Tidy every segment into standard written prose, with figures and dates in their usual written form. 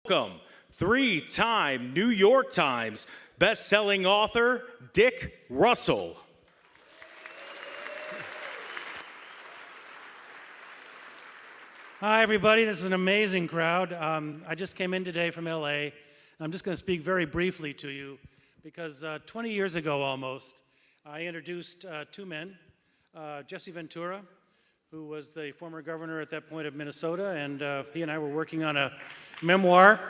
Welcome, three-time New York Times best-selling author, Dick Russell. Hi, everybody. This is an amazing crowd. I just came in today from LA. I'm just going to speak very briefly to you because 20 years ago almost, I introduced two men, Jesse Ventura, who was the former governor at that point of Minnesota, and he and I were working on a memoir,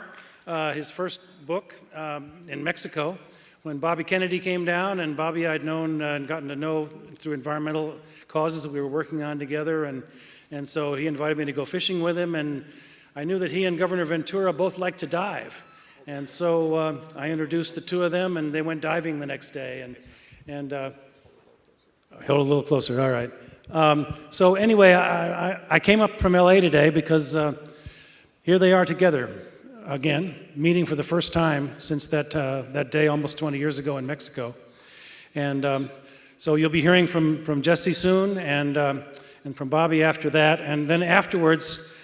his first book in Mexico, when Bobby Kennedy came down, and Bobby I'd known and gotten to know through environmental causes that we were working on together, and so he invited me to go fishing with him, and I knew that he and Governor Ventura both liked to dive. And so I introduced the two of them, and they went diving the next day, and hold a little closer, all right. So anyway, I came up from LA today because here they are together again, meeting for the first time since that day almost 20 years ago in Mexico. And so you'll be hearing from Jesse soon, and from Bobby after that. And then afterwards,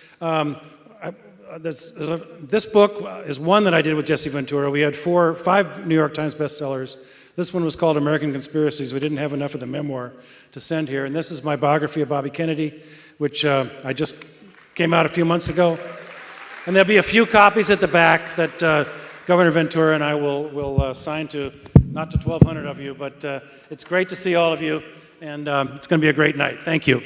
this book is one that I did with Jesse Ventura. We had 5 New York Times bestsellers. This one was called American Conspiracies. We didn't have enough of the memoir to send here. And this is my biography of Bobby Kennedy, which I just came out a few months ago. And there'll be a few copies at the back that Governor Ventura and I will sign to, not to 1,200 of you, but it's great to see all of you, and it's going to be a great night. Thank you.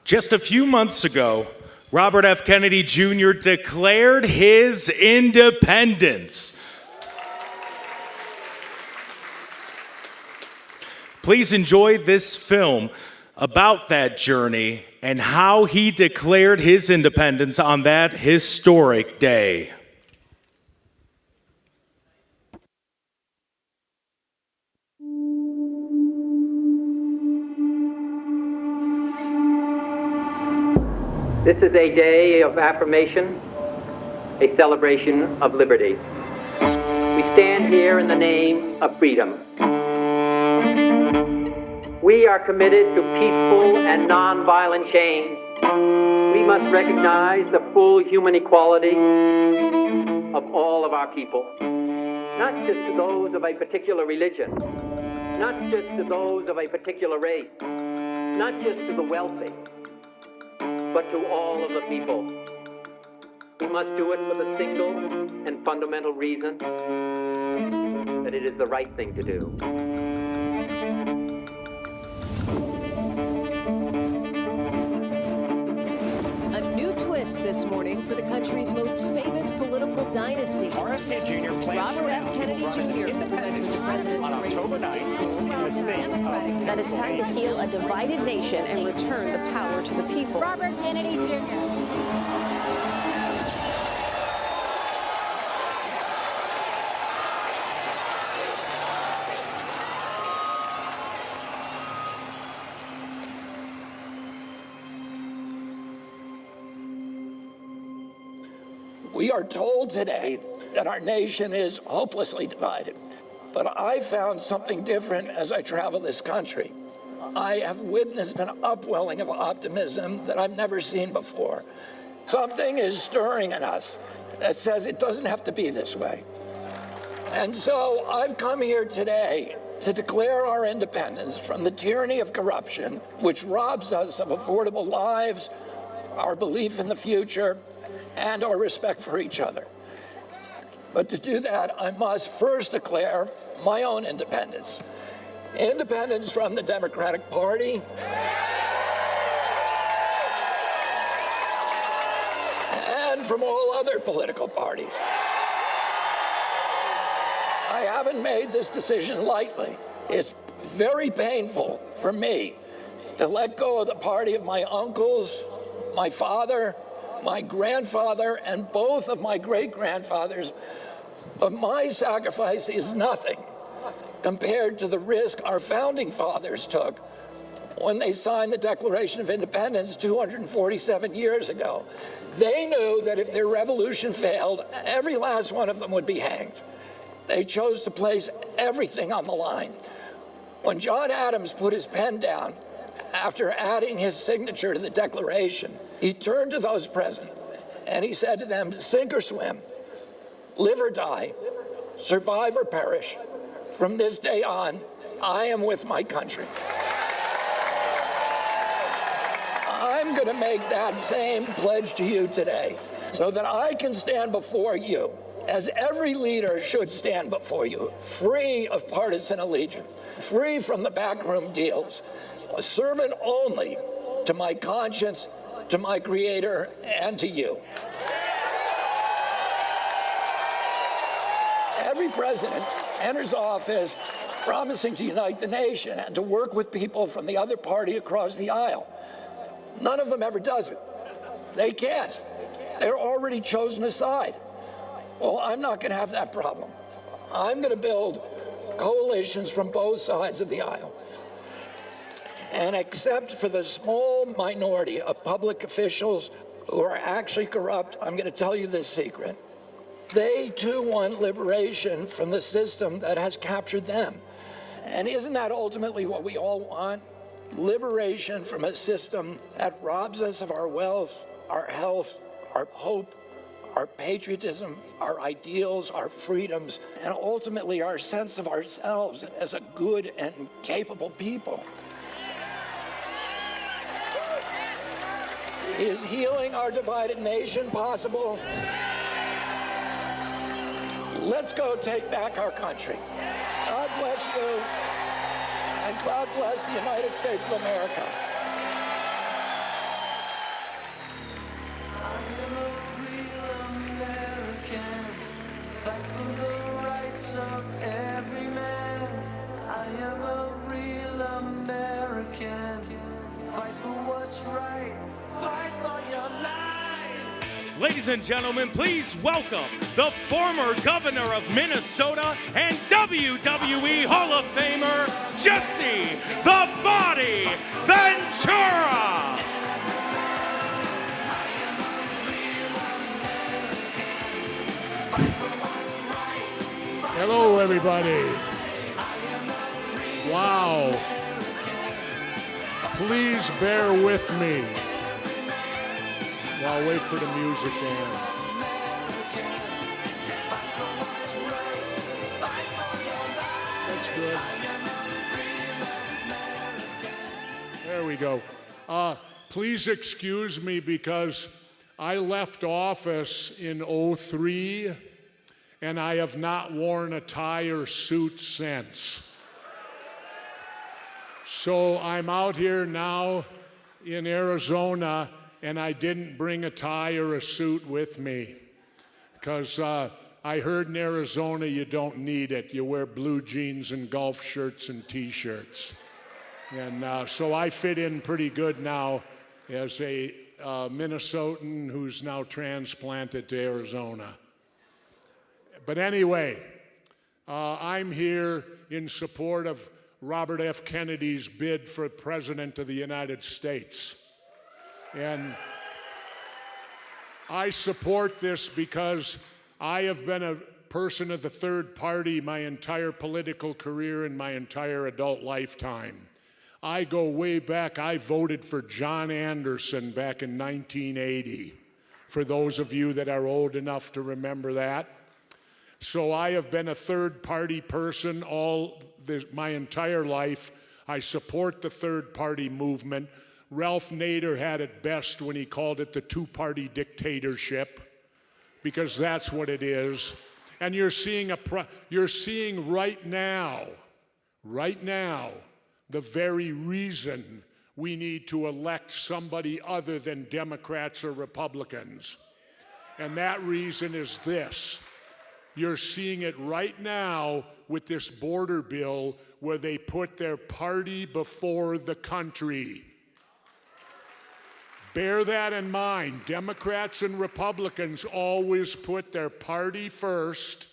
Just a few months ago, Robert F. Kennedy Jr. declared his independence. Please enjoy this film about that journey and how he declared his independence on that historic day. This is a day of affirmation, a celebration of liberty. We stand here in the name of freedom. We are committed to peaceful and nonviolent change. We must recognize the full human equality of all of our people, not just to those of a particular religion, not just to those of a particular race, not just to the wealthy, but to all of the people. We must do it for the single and fundamental reason that it is the right thing to do. A new twist this morning for the country's most famous political dynasty. RFK Jr. plans Robert F. Kennedy Jr. led the presidential race in the state that it's time to heal a divided nation and return the power to the people. Robert Kennedy Jr. We are told today that our nation is hopelessly divided, but I found something different as I travel this country. I have witnessed an upwelling of optimism that I've never seen before. Something is stirring in us that says it doesn't have to be this way. And so I've come here today to declare our independence from the tyranny of corruption, which robs us of affordable lives, our belief in the future, and our respect for each other. But to do that, I must first declare my own independence. Independence from the Democratic Party and from all other political parties. I haven't made this decision lightly. It's very painful for me to let go of the party of my uncles, my father, my grandfather, and both of my great-grandfathers, but my sacrifice is nothing compared to the risk our founding fathers took when they signed the Declaration of Independence 247 years ago. They knew that if their revolution failed, every last one of them would be hanged. They chose to place everything on the line. When John Adams put his pen down after adding his signature to the Declaration, he turned to those present and he said to them, sink or swim, live or die, survive or perish. From this day on, I am with my country. I'm going to make that same pledge to you today so that I can stand before you, as every leader should stand before you, free of partisan allegiance, free from the backroom deals, a servant only to my conscience, to my Creator, and to you. Every president enters office promising to unite the nation and to work with people from the other party across the aisle. None of them ever does it. They can't. They're already chosen a side. Well, I'm not going to have that problem. I'm going to build coalitions from both sides of the aisle. And except for the small minority of public officials who are actually corrupt, I'm going to tell you this secret. They too want liberation from the system that has captured them. And isn't that ultimately what we all want? Liberation from a system that robs us of our wealth, our health, our hope, our patriotism, our ideals, our freedoms, and ultimately our sense of ourselves as a good and capable people. Is healing our divided nation possible? Let's go take back our country. God bless you, and God bless the United States of America. I am a real American, fight for the rights of every man. I am a real American, fight for what's right, fight for your life. Ladies and gentlemen, please welcome the former governor of Minnesota and WWE Hall of Famer, Jesse The Body Ventura. Hello, everybody. Wow. Please bear with me while I wait for the music to end. That's good. There we go. Please excuse me because I left office in '03 and I have not worn a tie or suit since. So I'm out here now in Arizona, and I didn't bring a tie or a suit with me because I heard in Arizona you don't need it. You wear blue jeans and golf shirts and T-shirts. And so I fit in pretty good now as a Minnesotan who's now transplanted to Arizona. But anyway, I'm here in support of Robert F. Kennedy's bid for President of the United States. And I support this because I have been a person of the third party my entire political career and my entire adult lifetime. I go way back. I voted for John Anderson back in 1980, for those of you that are old enough to remember that. So I have been a third-party person my entire life. I support the third-party movement. Ralph Nader had it best when he called it the two-party dictatorship, because that's what it is. And you're seeing right now, the very reason we need to elect somebody other than Democrats or Republicans. And that reason is this. You're seeing it right now with this border bill where they put their party before the country. Bear that in mind. Democrats and Republicans always put their party first,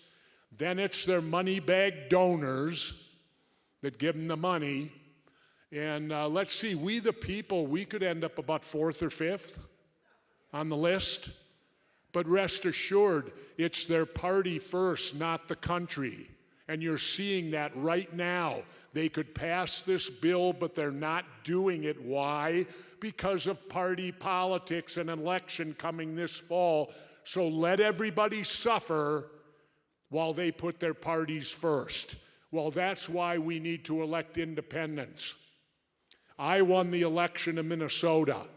then it's their money bag donors that give them the money. And let's see, we the people, we could end up about 4th or 5th on the list. But rest assured, it's their party first, not the country. And you're seeing that right now. They could pass this bill, but they're not doing it. Why? Because of party politics and an election coming this fall. So let everybody suffer while they put their parties first. Well, that's why we need to elect independents. I won the election in Minnesota.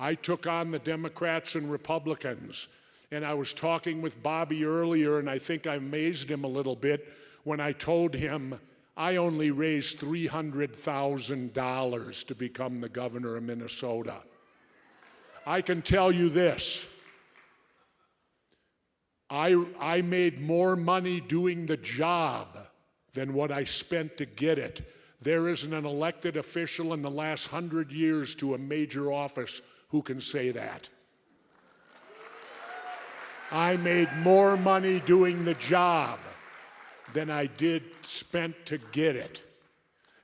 I took on the Democrats and Republicans. And I was talking with Bobby earlier, and I think I amazed him a little bit when I told him I only raised $300,000 to become the governor of Minnesota. I can tell you this. I made more money doing the job than what I spent to get it. There isn't an elected official in the last 100 years to a major office who can say that. I made more money doing the job than I did spent to get it.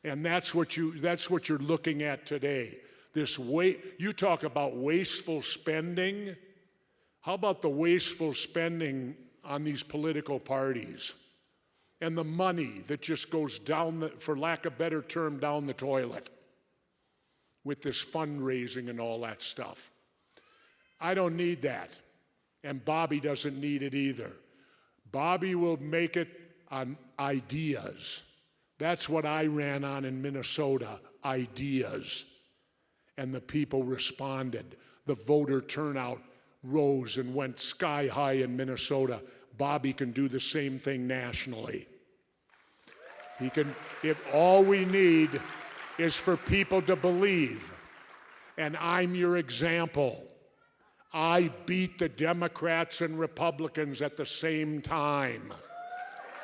And that's what you're looking at today. You talk about wasteful spending. How about the wasteful spending on these political parties? And the money that just goes down, for lack of a better term, down the toilet with this fundraising and all that stuff. I don't need that. And Bobby doesn't need it either. Bobby will make it on ideas. That's what I ran on in Minnesota, ideas. And the people responded. The voter turnout rose and went sky high in Minnesota. Bobby can do the same thing nationally. He can, if all we need is for people to believe, and I'm your example. I beat the Democrats and Republicans at the same time.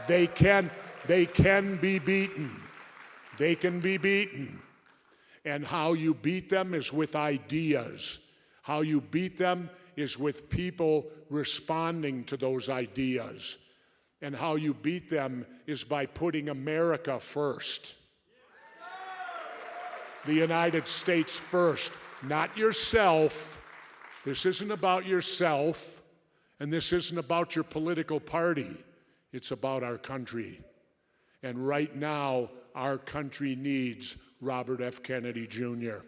They can be beaten. They can be beaten. And how you beat them is with ideas. How you beat them is with people responding to those ideas. And how you beat them is by putting America first. The United States first, not yourself. This isn't about yourself, and this isn't about your political party. It's about our country. And right now, our country needs Robert F. Kennedy Jr.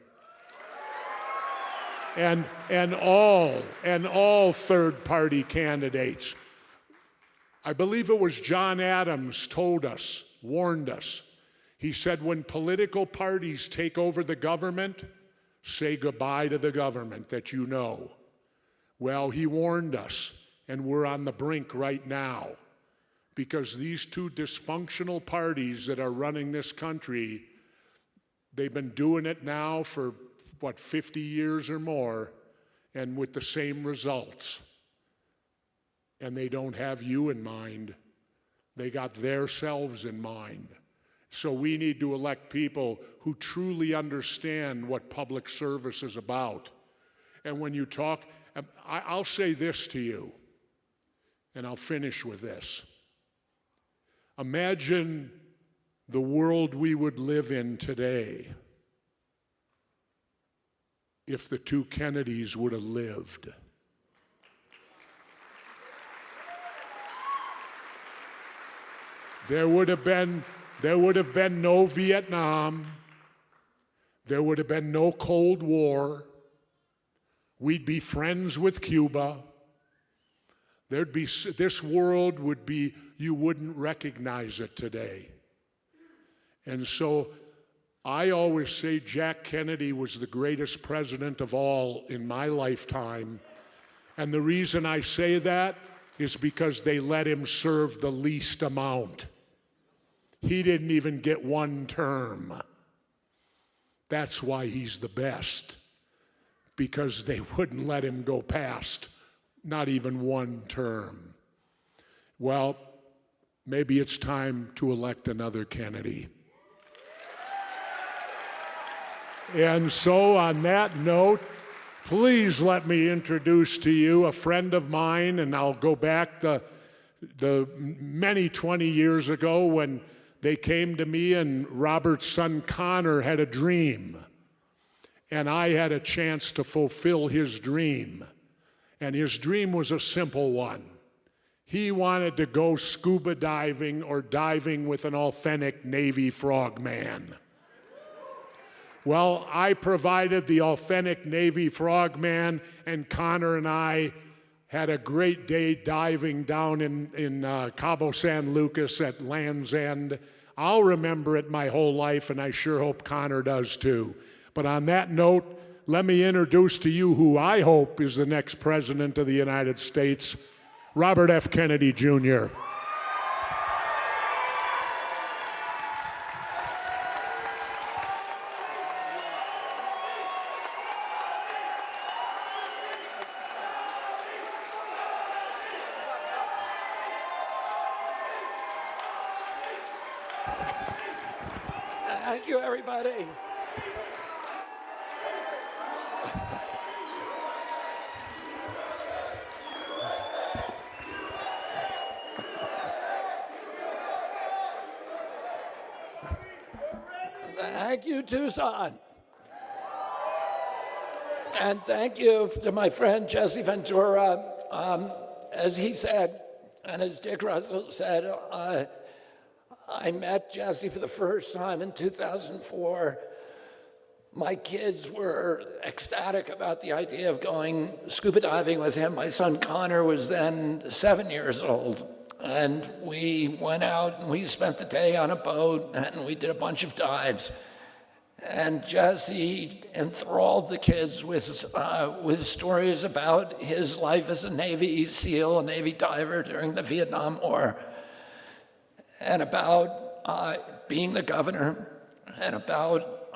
And all third-party candidates. I believe it was John Adams warned us. He said, when political parties take over the government, say goodbye to the government that you know. Well, he warned us, and we're on the brink right now, because these two dysfunctional parties that are running this country, they've been doing it now for, 50 years or more, and with the same results. And they don't have you in mind. They got theirselves in mind. So we need to elect people who truly understand what public service is about. And when you talk, I'll say this to you, and I'll finish with this. Imagine the world we would live in today if the two Kennedys would have lived. There would have been no Vietnam. There would have been no Cold War. We'd be friends with Cuba. This world would be, you wouldn't recognize it today. And so I always say Jack Kennedy was the greatest president of all in my lifetime. And the reason I say that is because they let him serve the least amount. He didn't even get one term. That's why he's the best, because they wouldn't let him go past not even one term. Well, maybe it's time to elect another Kennedy. And so on that note, please let me introduce to you a friend of mine, and I'll go back the many 20 years ago when they came to me and Robert's son Connor had a dream. And I had a chance to fulfill his dream. And his dream was a simple one. He wanted to go scuba diving or diving with an authentic Navy frogman. Well, I provided the authentic Navy frogman, and Connor and I had a great day diving down in Cabo San Lucas at Land's End. I'll remember it my whole life, and I sure hope Connor does too. But on that note, let me introduce to you who I hope is the next President of the United States, Robert F. Kennedy Jr. Thank you, everybody. Thank you, Tucson. And thank you to my friend Jesse Ventura. As he said, and as Dick Russell said, I met Jesse for the first time in 2004. My kids were ecstatic about the idea of going scuba diving with him. My son Connor was then 7 years old. And we went out and we spent the day on a boat and we did a bunch of dives. And Jesse enthralled the kids with stories about his life as a Navy SEAL, a Navy diver during the Vietnam War, and about being the governor, and about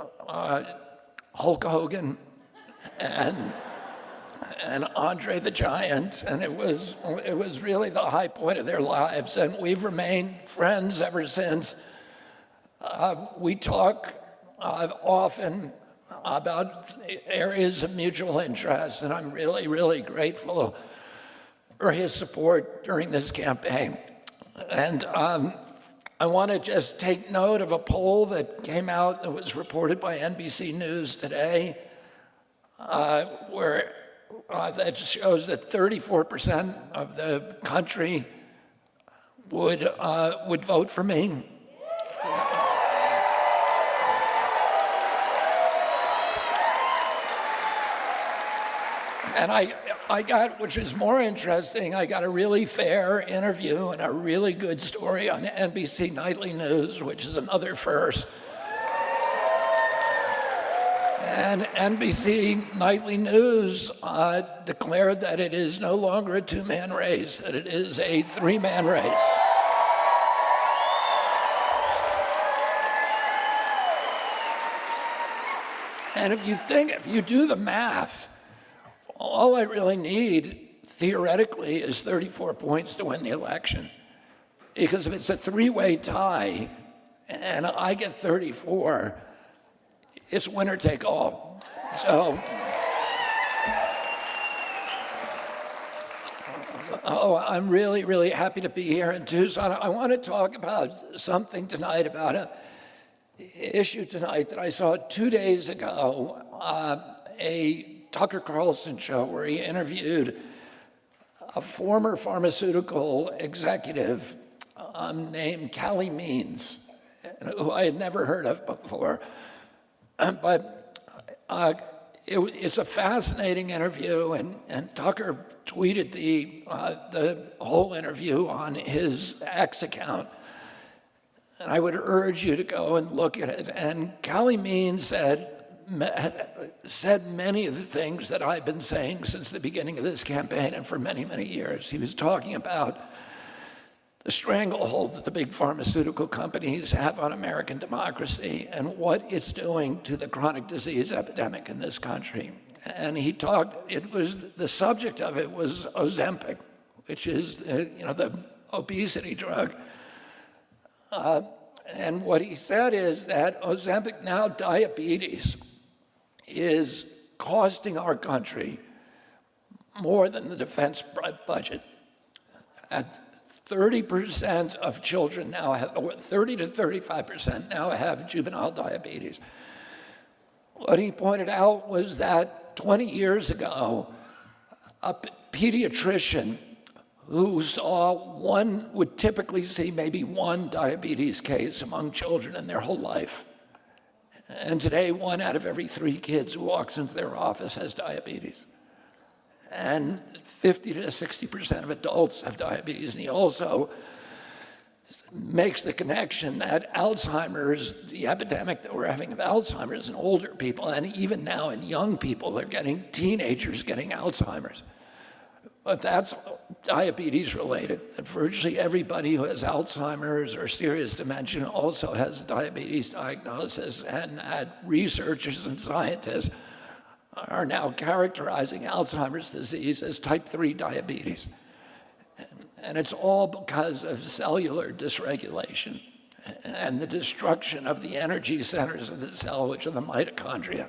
Hulk Hogan, and Andre the Giant, and it was really the high point of their lives, and we've remained friends ever since. We talk often about areas of mutual interest, and I'm really, really grateful for his support during this campaign. And I want to just take note of a poll that came out that was reported by NBC News today, where that shows that 34% of the country would vote for me. And I got, which is more interesting, I got a really fair interview and a really good story on NBC Nightly News, which is another first. And NBC Nightly News declared that it is no longer a two-man race, that it is a three-man race. And if you do the math, all I really need, theoretically, is 34 points to win the election. Because if it's a three-way tie and I get 34, it's winner take all. So, I'm really, really happy to be here in Tucson. I want to talk about something tonight, about an issue tonight that I saw 2 days ago, a Tucker Carlson show where he interviewed a former pharmaceutical executive named Callie Means, who I had never heard of before. But it's a fascinating interview, and Tucker tweeted the whole interview on his X account. And I would urge you to go and look at it. And Callie Means said many of the things that I've been saying since the beginning of this campaign and for many, many years. He was talking about the stranglehold that the big pharmaceutical companies have on American democracy and what it's doing to the chronic disease epidemic in this country. And he talked, the subject of it was Ozempic, which is the obesity drug. And what he said is that Ozempic, now diabetes, is costing our country more than the defense budget. At 30% of children now have, 30 to 35% now have juvenile diabetes. What he pointed out was that 20 years ago, a pediatrician who would typically see maybe one diabetes case among children in their whole life. And today, 1 out of every 3 kids who walks into their office has diabetes. And 50 to 60% of adults have diabetes. And he also makes the connection that Alzheimer's, the epidemic that we're having of Alzheimer's in older people, and even now in young people, they're getting teenagers getting Alzheimer's. But that's diabetes related. And virtually everybody who has Alzheimer's or serious dementia also has a diabetes diagnosis, and researchers and scientists are now characterizing Alzheimer's disease as type 3 diabetes. And it's all because of cellular dysregulation and the destruction of the energy centers of the cell, which are the mitochondria.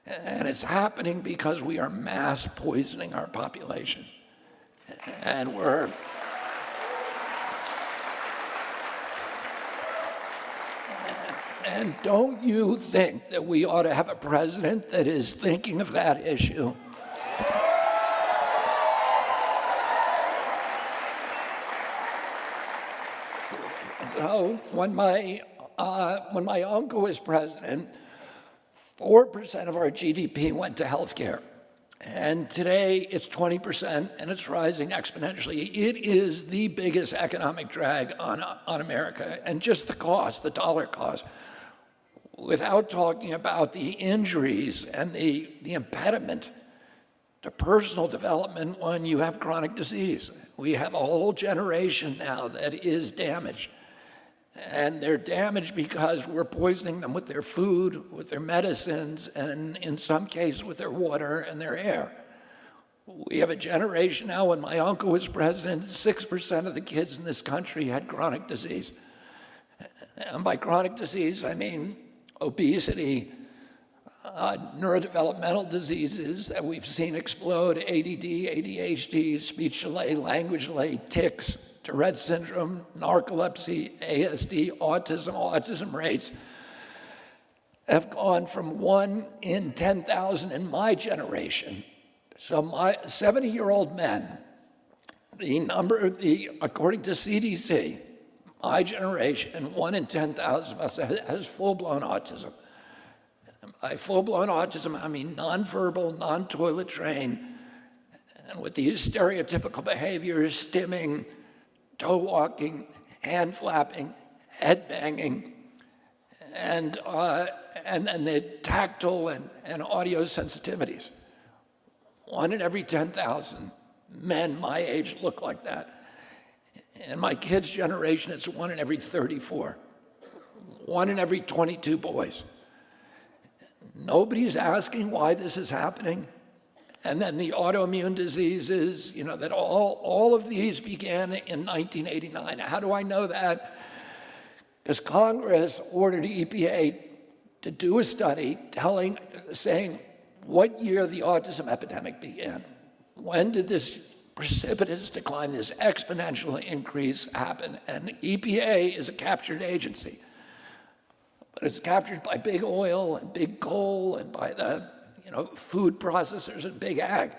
And it's happening because we are mass poisoning our population. And and don't you think that we ought to have a president that is thinking of that issue? So when my uncle was president, 4% of our GDP went to healthcare. And today it's 20% and it's rising exponentially. It is the biggest economic drag on America. And just the cost, the dollar cost, without talking about the injuries and the impediment to personal development when you have chronic disease. We have a whole generation now that is damaged. And they're damaged because we're poisoning them with their food, with their medicines, and in some cases with their water and their air. We have a generation now, when my uncle was president, 6% of the kids in this country had chronic disease. And by chronic disease, I mean obesity, neurodevelopmental diseases that we've seen explode, ADD, ADHD, speech delay, language delay, tics, Tourette syndrome, narcolepsy, ASD, autism rates have gone from 1 in 10,000 in my generation. So my 70-year-old men, according to CDC, my generation, 1 in 10,000 has full-blown autism. By full-blown autism, I mean nonverbal, non-toilet trained, and with these stereotypical behaviors, stimming, toe walking, hand flapping, head banging, and the tactile and audio sensitivities. 1 in every 10,000 men my age look like that. In my kids' generation, it's 1 in every 34. 1 in every 22 boys. Nobody's asking why this is happening. And then the autoimmune diseases, that all of these began in 1989. How do I know that? Because Congress ordered EPA to do a study saying what year the autism epidemic began. When did this precipitous decline, this exponential increase happen? And EPA is a captured agency. But it's captured by big oil and big coal and by the food processors and big ag.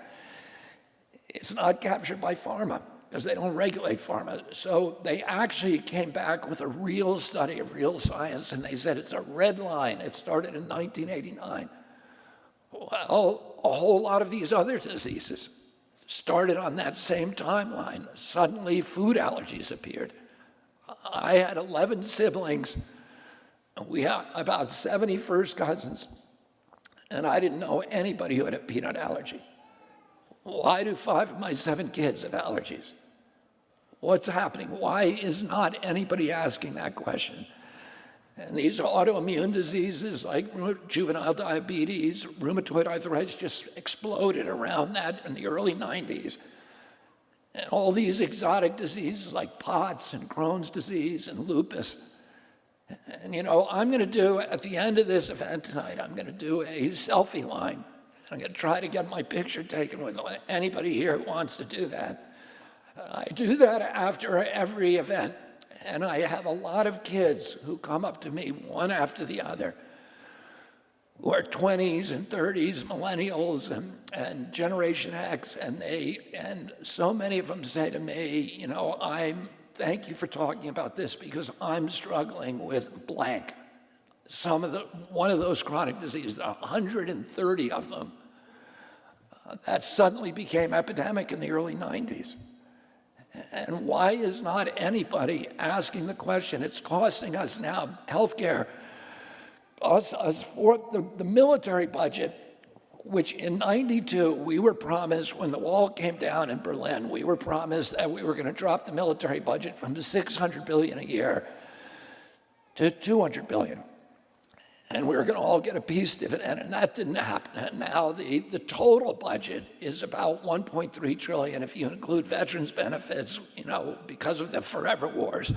It's not captured by pharma because they don't regulate pharma. So they actually came back with a real study of real science, and they said it's a red line. It started in 1989. Well, a whole lot of these other diseases started on that same timeline. Suddenly food allergies appeared. I had 11 siblings. We had about 70 first cousins. And I didn't know anybody who had a peanut allergy. Why do 5 of my 7 kids have allergies? What's happening? Why is not anybody asking that question? And these autoimmune diseases like juvenile diabetes, rheumatoid arthritis just exploded around that in the early 90s. And all these exotic diseases like POTS and Crohn's disease and lupus. And I'm going to do, at the end of this event tonight, I'm going to do a selfie line. I'm going to try to get my picture taken with anybody here who wants to do that. I do that after every event. And I have a lot of kids who come up to me, one after the other, who are 20s and 30s, millennials and Generation X, and so many of them say to me, thank you for talking about this because I'm struggling with blank. One of those chronic diseases, 130 of them, that suddenly became epidemic in the early 90s. And why is not anybody asking the question? It's costing us now, healthcare, us for the military budget, which in '92 we were promised when the wall came down in Berlin, we were promised that we were going to drop the military budget from $600 billion a year to $200 billion. And we were going to all get a peace dividend, and that didn't happen. And now the total budget is about $1.3 trillion if you include veterans benefits, because of the forever wars.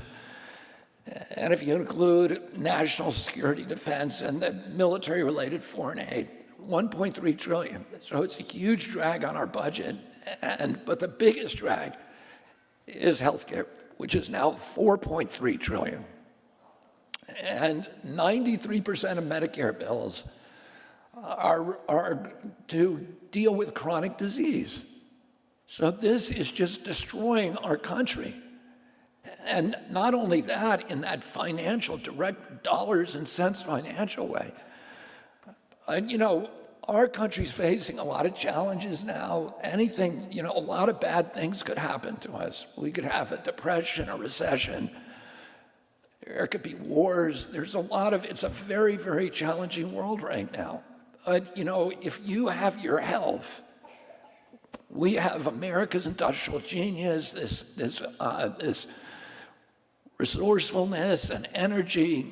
And if you include national security, defense, and the military-related foreign aid, $1.3 trillion. So it's a huge drag on our budget. But the biggest drag is healthcare, which is now $4.3 trillion. And 93% of Medicare bills are to deal with chronic disease. So this is just destroying our country. And not only that, in that financial, direct dollars and cents financial way. Our country's facing a lot of challenges now. Anything, a lot of bad things could happen to us. We could have a depression, a recession. There could be wars. It's a very, very challenging world right now. But, if you have your health, we have America's industrial genius, this resourcefulness and energy,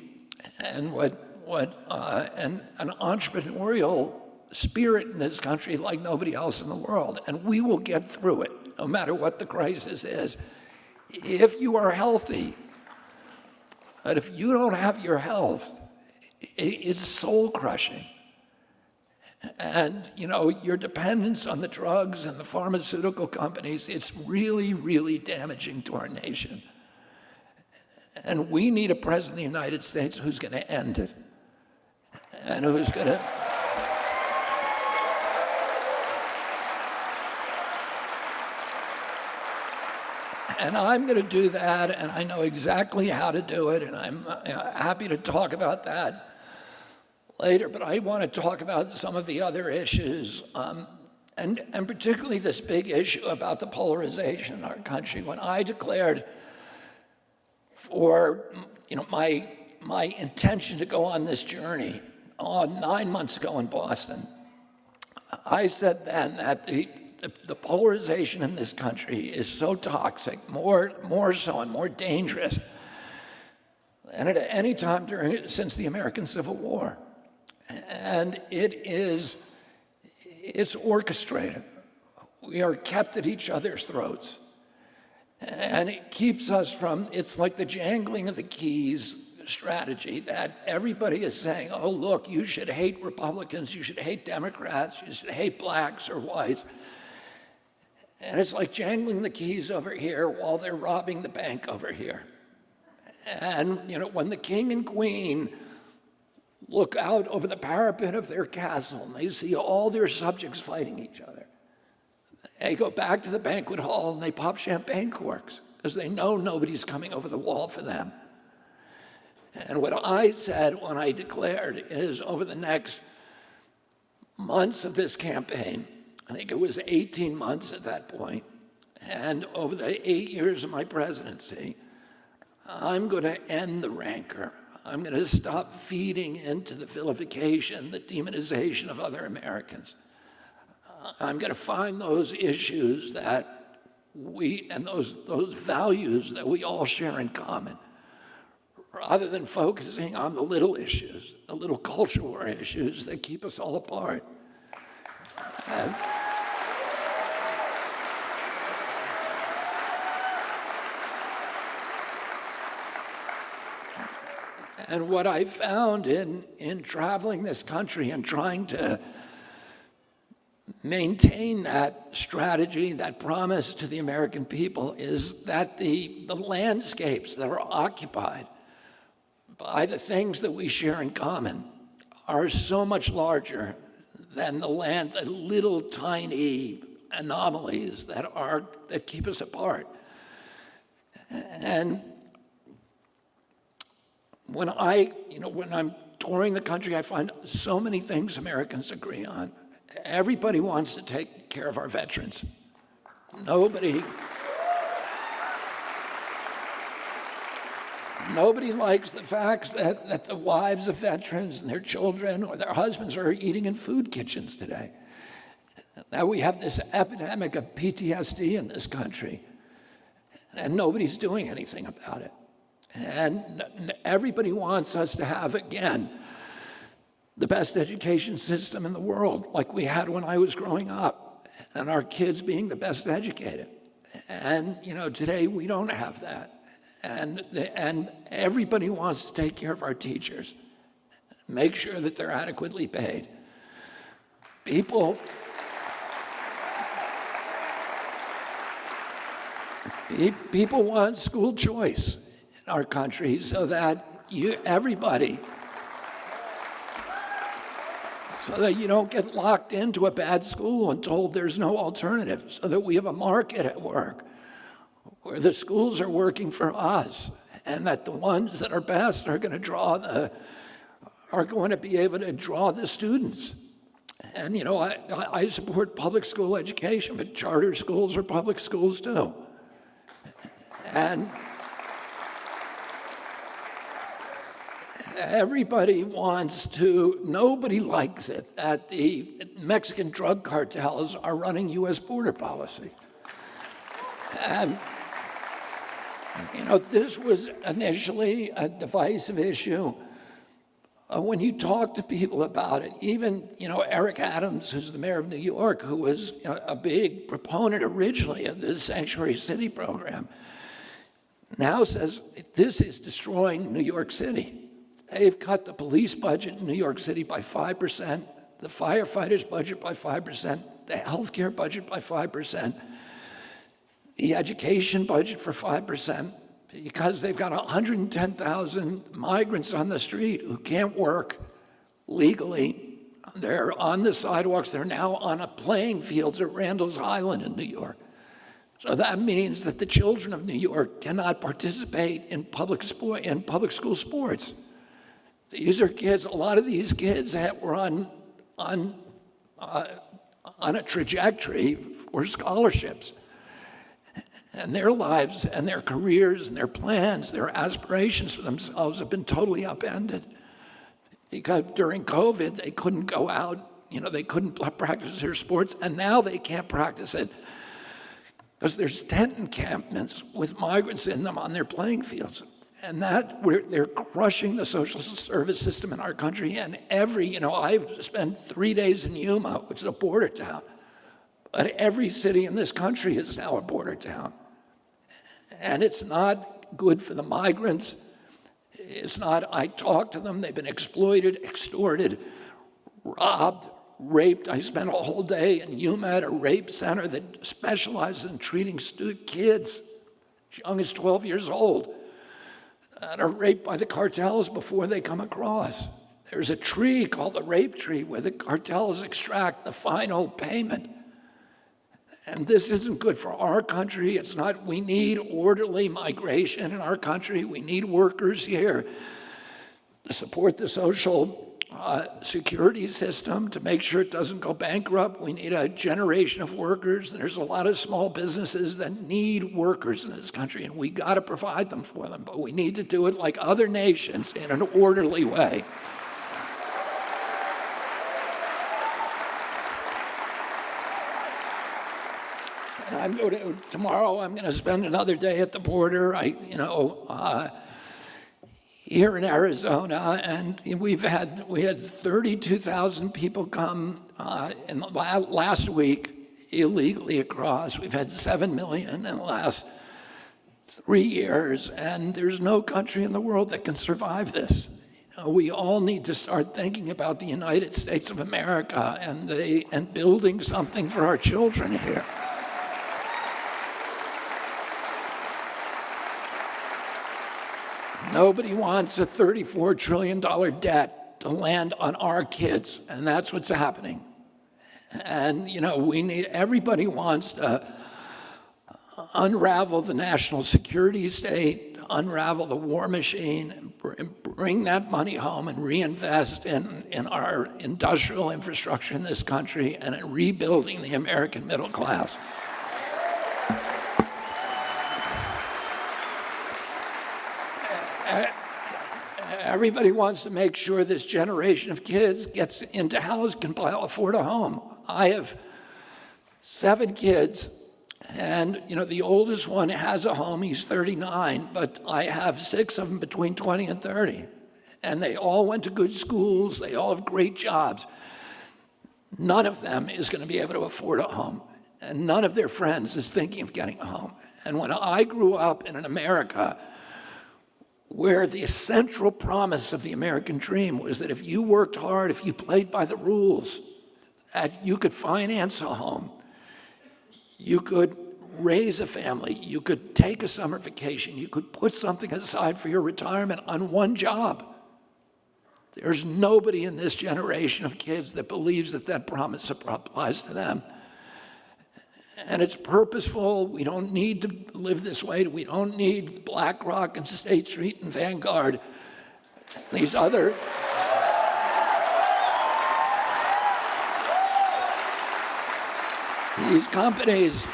and and an entrepreneurial spirit in this country like nobody else in the world. And we will get through it, no matter what the crisis is, if you are healthy. But if you don't have your health, it's soul-crushing. And, your dependence on the drugs and the pharmaceutical companies, it's really, really damaging to our nation. And we need a president of the United States who's going to end it. And who's going to... And I'm going to do that, and I know exactly how to do it, and I'm happy to talk about that later. But I want to talk about some of the other issues, and particularly this big issue about the polarization in our country. When I declared for my intention to go on this journey 9 months ago in Boston, I said then that the polarization in this country is so toxic, more so and more dangerous than at any time since the American Civil War. And it's orchestrated. We are kept at each other's throats. And it keeps us from, it's like the jangling of the keys strategy that everybody is saying, oh, look, you should hate Republicans, you should hate Democrats, you should hate blacks or whites. And it's like jangling the keys over here while they're robbing the bank over here. And, when the king and queen look out over the parapet of their castle and they see all their subjects fighting each other, they go back to the banquet hall and they pop champagne corks because they know nobody's coming over the wall for them. And what I said when I declared is over the next months of this campaign, I think it was 18 months at that point, and over the 8 years of my presidency, I'm going to end the rancor. I'm going to stop feeding into the vilification, the demonization of other Americans. I'm going to find those issues that those values that we all share in common, rather than focusing on the little issues, the little culture war issues that keep us all apart. And what I found in traveling this country and trying to maintain that strategy, that promise to the American people, is that the landscapes that are occupied by the things that we share in common are so much larger than the little tiny anomalies that keep us apart. And when I'm touring the country, I find so many things Americans agree on. Everybody wants to take care of our veterans. Nobody likes the facts that the wives of veterans and their children or their husbands are eating in food kitchens today. Now we have this epidemic of PTSD in this country, and nobody's doing anything about it. And everybody wants us to have, again, the best education system in the world, like we had when I was growing up, and our kids being the best educated. And, today we don't have that. And everybody wants to take care of our teachers, make sure that they're adequately paid. People want school choice in our country so that you don't get locked into a bad school and told there's no alternative, so that we have a market at work where the schools are working for us, and that the ones that are best are going to be able to draw the students. And I support public school education, but charter schools are public schools too. And nobody likes it that the Mexican drug cartels are running U.S. border policy. And this was initially a divisive issue. When you talk to people about it, even, Eric Adams, who's the mayor of New York, who was a big proponent originally of the Sanctuary City program, now says this is destroying New York City. They've cut the police budget in New York City by 5%, the firefighters' budget by 5%, the healthcare budget by 5%, the education budget for 5%, because they've got 110,000 migrants on the street who can't work legally. They're on the sidewalks. They're now on a playing fields at Randall's Island in New York. So that means that the children of New York cannot participate in public school sports. These are kids. A lot of these kids that were on a trajectory for scholarships. And their lives and their careers and their plans, their aspirations for themselves have been totally upended. Because during COVID, they couldn't go out, they couldn't practice their sports, and now they can't practice it because there's tent encampments with migrants in them on their playing fields. And they're crushing the social service system in our country. And I spent 3 days in Yuma, which is a border town. But every city in this country is now a border town. And it's not good for the migrants. I talked to them, they've been exploited, extorted, robbed, raped. I spent a whole day in Yuma at a rape center that specializes in treating kids as young as 12 years old that are raped by the cartels before they come across. There's a tree called the rape tree where the cartels extract the final payment. And this isn't good for our country. We need orderly migration in our country. We need workers here to support the social security system, to make sure it doesn't go bankrupt. We need a generation of workers. There's a lot of small businesses that need workers in this country, and we got to provide them for them. But we need to do it like other nations in an orderly way. Tomorrow I'm going to spend another day at the border. Here in Arizona, and we had 32,000 people come in the last week illegally across. We've had 7 million in the last 3 years, and there's no country in the world that can survive this. We all need to start thinking about the United States of America and building something for our children here. Nobody wants a $34 trillion debt to land on our kids, and that's what's happening. And, everybody wants to unravel the national security state, unravel the war machine, bring that money home and reinvest in our industrial infrastructure in this country and in rebuilding the American middle class. Everybody wants to make sure this generation of kids gets into house, can afford a home. I have 7 kids, and the oldest one has a home. He's 39, but I have 6 of them between 20 and 30, and they all went to good schools. They all have great jobs. None of them is going to be able to afford a home, and none of their friends is thinking of getting a home. And when I grew up in an America where the central promise of the American dream was that if you worked hard, if you played by the rules, that you could finance a home, you could raise a family, you could take a summer vacation, you could put something aside for your retirement on one job. There's nobody in this generation of kids that believes that that promise applies to them. And it's purposeful. We don't need to live this way. We don't need BlackRock and State Street and Vanguard. These companies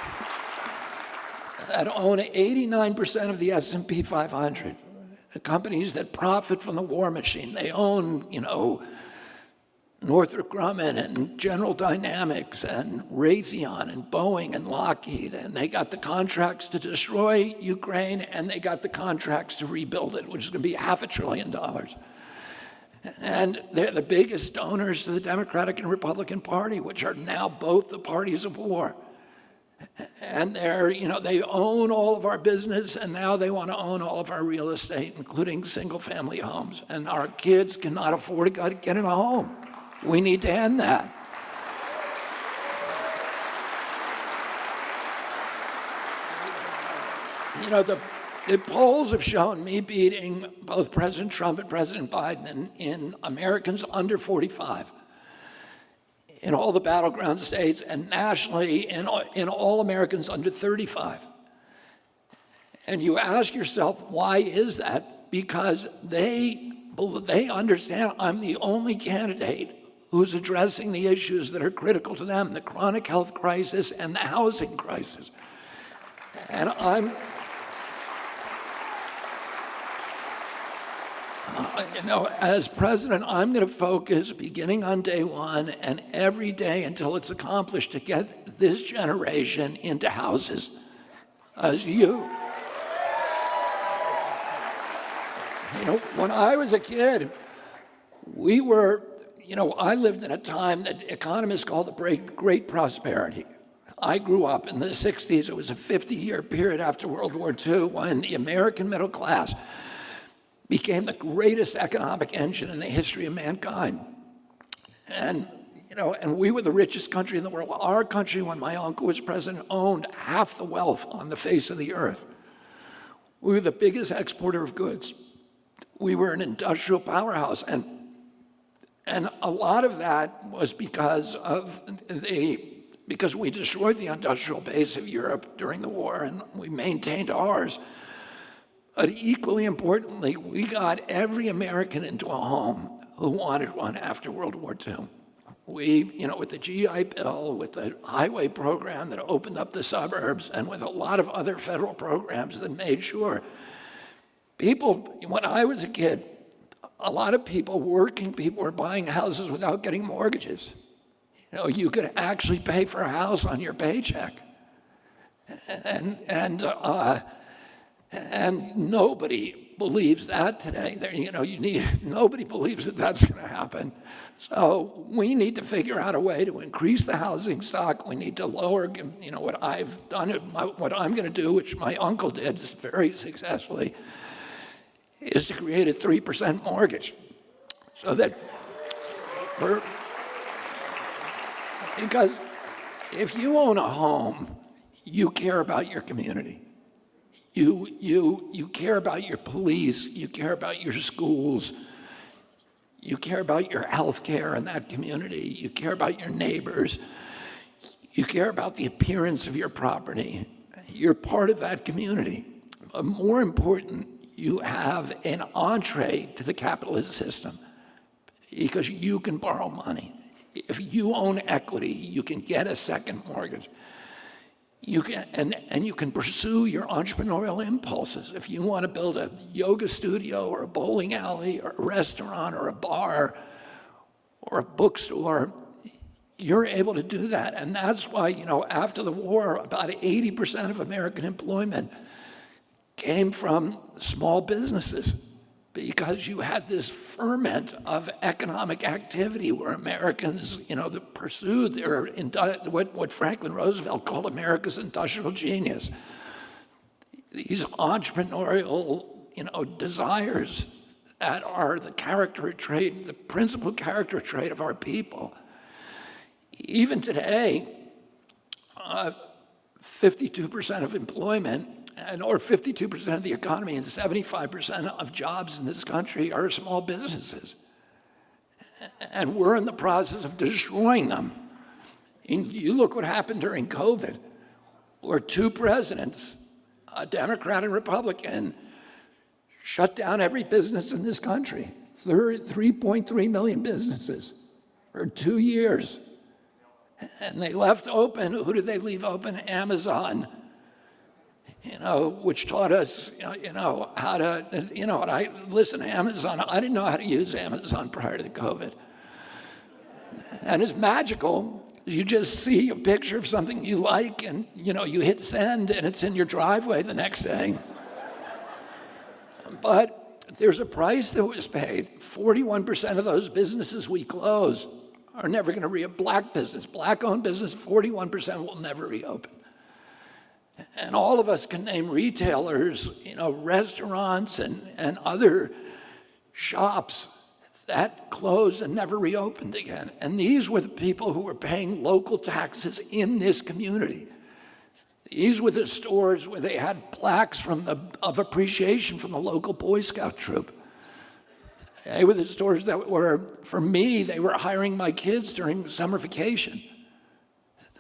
that own 89% of the S&P 500, the companies that profit from the war machine. They own, Northrop Grumman and General Dynamics and Raytheon and Boeing and Lockheed, and they got the contracts to destroy Ukraine, and they got the contracts to rebuild it, which is going to be $500 billion. And they're the biggest donors to the Democratic and Republican Party, which are now both the parties of war. And they own all of our business, and now they want to own all of our real estate, including single-family homes. And our kids cannot afford to get in a home. We need to end that. The polls have shown me beating both President Trump and President Biden in Americans under 45, in all the battleground states, and nationally in all Americans under 35. And you ask yourself, why is that? Because they understand I'm the only candidate who's addressing the issues that are critical to them, the chronic health crisis and the housing crisis. And as president, I'm going to focus, beginning on day one and every day until it's accomplished, to get this generation into houses. When I was a kid, I lived in a time that economists call the Great Prosperity. I grew up in the 60s. It was a 50-year period after World War II when the American middle class became the greatest economic engine in the history of mankind. And we were the richest country in the world. Our country, when my uncle was president, owned half the wealth on the face of the earth. We were the biggest exporter of goods. We were an industrial powerhouse, and a lot of that was because we destroyed the industrial base of Europe during the war, and we maintained ours. But equally importantly, we got every American into a home who wanted one after World War II. We, with the GI Bill, with the highway program that opened up the suburbs, and with a lot of other federal programs that made sure when I was a kid, a lot of working people were buying houses without getting mortgages. You could actually pay for a house on your paycheck. And nobody believes that today. Nobody believes that that's going to happen. So we need to figure out a way to increase the housing stock. We need to lower, what I've done, what I'm going to do, which my uncle did very successfully, is to create a 3% mortgage. So that, because if you own a home, you care about your community. You care about your police, you care about your schools, You care about your health care in that community. You care about your neighbors. You care about the appearance of your property. You're part of that community. But more important, you have an entree to the capitalist system because you can borrow money. If you own equity, you can get a second mortgage. You can, and you can pursue your entrepreneurial impulses. If you want to build a yoga studio or a bowling alley or a restaurant or a bar or a bookstore, you're able to do that. And that's why, after the war, about 80% of American employment came from small businesses, because you had this ferment of economic activity where Americans, pursued their what Franklin Roosevelt called America's industrial genius. These entrepreneurial, desires that are the character trait, the principal character trait of our people. Even today, 52% of employment or 52% of the economy and 75% of jobs in this country are small businesses. And we're in the process of destroying them. And you look what happened during COVID, where two presidents, a Democrat and Republican, shut down every business in this country. 3.3 million businesses for 2 years. And they left open, who did they leave open? Amazon. Which taught us, how to, listen, Amazon, I didn't know how to use Amazon prior to COVID. And it's magical. You just see a picture of something you like and, you hit send and it's in your driveway the next day. But there's a price that was paid. 41% of those businesses we close are never going to black-owned business, 41% will never reopen. And all of us can name retailers, restaurants and other shops that closed and never reopened again. And these were the people who were paying local taxes in this community. These were the stores where they had plaques of appreciation from the local Boy Scout troop. They were the stores that were, for me, they were hiring my kids during summer vacation.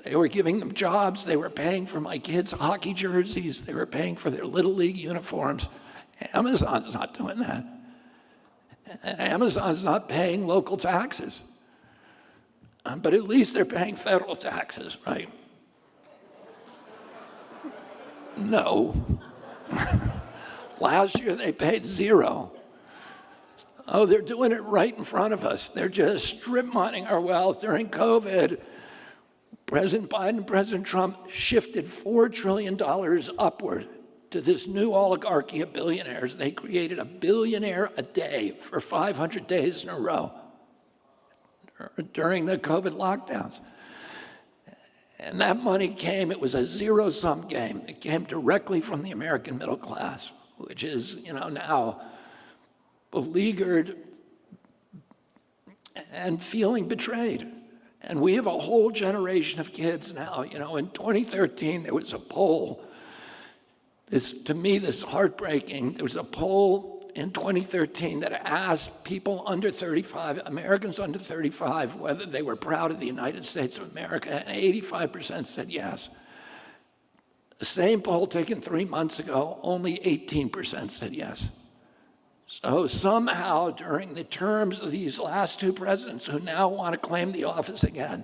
They were giving them jobs. They were paying for my kids' hockey jerseys. They were paying for their Little League uniforms. Amazon's not doing that. And Amazon's not paying local taxes. But at least they're paying federal taxes, right? No. Last year they paid 0. Oh, they're doing it right in front of us. They're just strip mining our wealth during COVID. President Biden and President Trump shifted $4 trillion upward to this new oligarchy of billionaires. They created a billionaire a day for 500 days in a row during the COVID lockdowns. And that money came, it was a zero-sum game. It came directly from the American middle class, which is, now beleaguered and feeling betrayed. And we have a whole generation of kids now. In 2013, there was a poll. To me, this is heartbreaking. There was a poll in 2013 that asked people under 35, Americans under 35, whether they were proud of the United States of America, and 85% said yes. The same poll taken 3 months ago, only 18% said yes. So somehow, during the terms of these last two presidents who now want to claim the office again,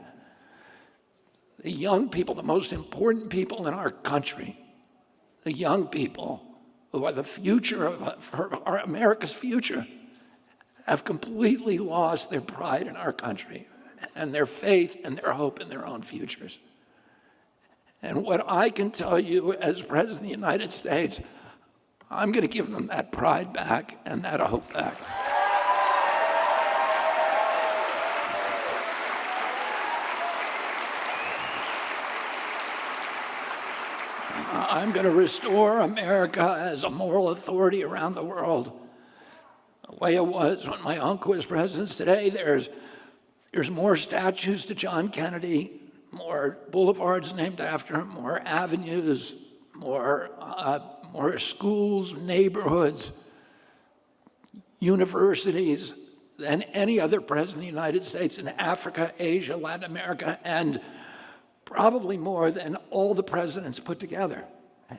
the young people, the most important people in our country, the young people who are the future of America's future, have completely lost their pride in our country and their faith and their hope in their own futures. And what I can tell you as President of the United States, I'm going to give them that pride back and that hope back. I'm going to restore America as a moral authority around the world, the way it was when my uncle was president. Today, there's more statues to John Kennedy, more boulevards named after him, more avenues, more schools, neighborhoods, universities. than any other president of the United States in Africa, Asia, Latin America, and probably more than all the presidents put together.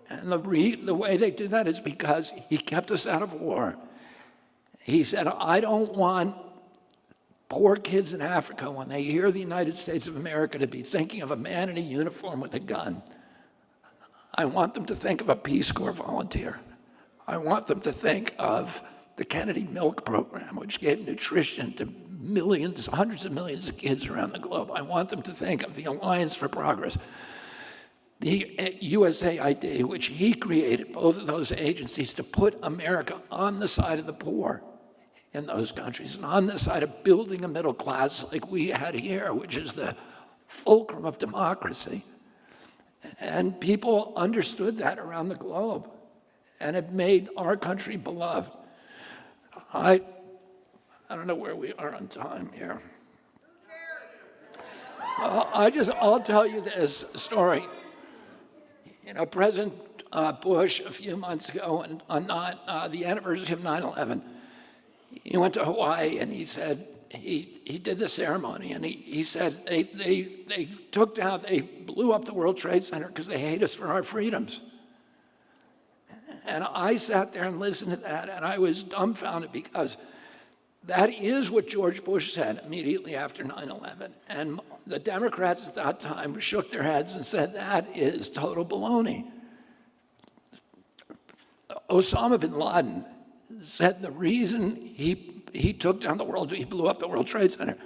And the way they do that is because he kept us out of war. He said, I don't want poor kids in Africa, when they hear the United States of America, to be thinking of a man in a uniform with a gun. I want them to think of a Peace Corps volunteer. I want them to think of the Kennedy Milk Program, which gave nutrition to millions, hundreds of millions of kids around the globe. I want them to think of the Alliance for Progress, the USAID, which he created, both of those agencies, to put America on the side of the poor in those countries and on the side of building a middle class like we had here, which is the fulcrum of democracy. And people understood that around the globe, and it made our country beloved. I don't know where we are on time here. I'll tell you this story. You know, President Bush, a few months ago, on the anniversary of 9/11, he went to Hawaii, and he said, he did the ceremony, and he said they blew up the World Trade Center because they hate us for our freedoms. And I sat there and listened to that, and I was dumbfounded, because that is what George Bush said immediately after 9/11. And the Democrats at that time shook their heads and said, that is total baloney. Osama bin Laden said the reason he took down he blew up the World Trade Center